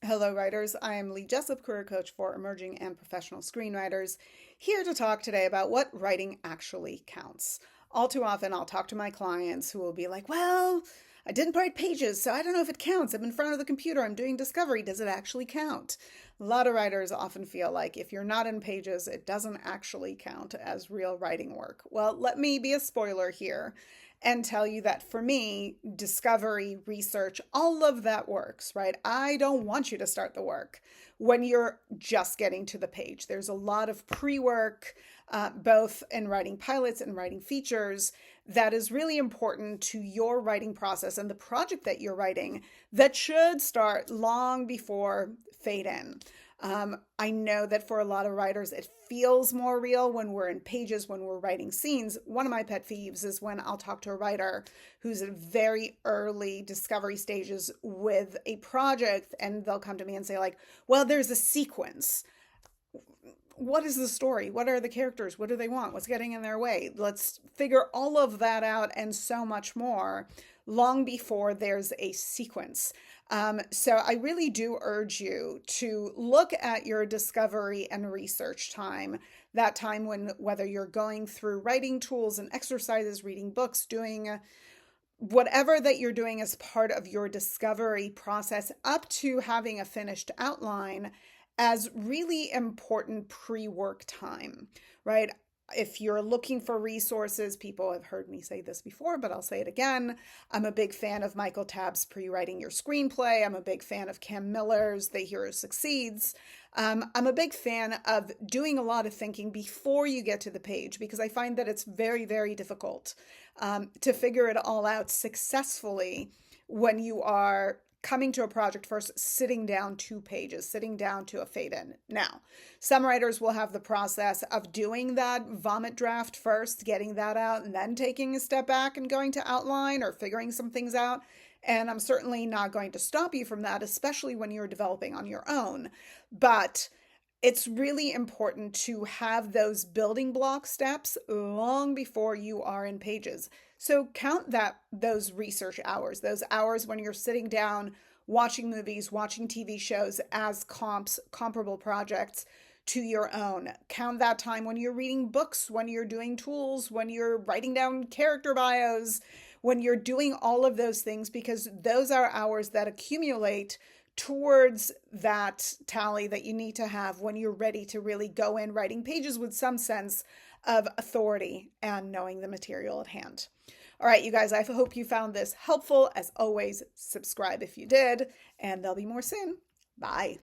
Hello, writers. I am Lee Jessup, career coach for emerging and professional screenwriters, here to talk today about what writing actually counts. All too often, I'll talk to my clients who will be like, well, I didn't write pages, so I don't know if it counts. I'm in front of the computer, I'm doing discovery. Does it actually count? A lot of writers often feel like if you're not in pages, it doesn't actually count as real writing work. Well, let me be a spoiler here and tell you that for me, discovery, research, all of that works, right? I don't want you to start the work when you're just getting to the page. There's a lot of pre work, both in writing pilots and writing features, that is really important to your writing process and the project that you're writing that should start long before fade in. I know that for a lot of writers, it feels more real when we're in pages, when we're writing scenes. One of my pet peeves is when I'll talk to a writer who's at very early discovery stages with a project, and they'll come to me and say, like, well, there's a sequence. What is the story? What are the characters? What do they want? What's getting in their way? Let's figure all of that out and so much more long before there's a sequence. So I really do urge you to look at your discovery and research time, that time when whether you're going through writing tools and exercises, reading books, doing whatever that you're doing as part of your discovery process up to having a finished outline as really important pre-work time, right? If you're looking for resources, people have heard me say this before, but I'll say it again. I'm a big fan of Michael Tabb's Pre-Writing Your Screenplay. I'm a big fan of Cam Miller's The Hero Succeeds. I'm a big fan of doing a lot of thinking before you get to the page because I find that it's very, very difficult to figure it all out successfully when you are coming to a project first, sitting down 2 pages, sitting down to a fade in. Now, some writers will have the process of doing that vomit draft first, getting that out, and then taking a step back and going to outline or figuring some things out. And I'm certainly not going to stop you from that, especially when you're developing on your own. But it's really important to have those building block steps long before you are in pages. So count those research hours, those hours when you're sitting down watching movies, watching TV shows as comparable projects to your own. Count that time when you're reading books, when you're doing tools, when you're writing down character bios, when you're doing all of those things, because those are hours that accumulate towards that tally that you need to have when you're ready to really go in writing pages with some sense of authority and knowing the material at hand. All right, you guys, I hope you found this helpful. As always, subscribe if you did, and there'll be more soon. Bye.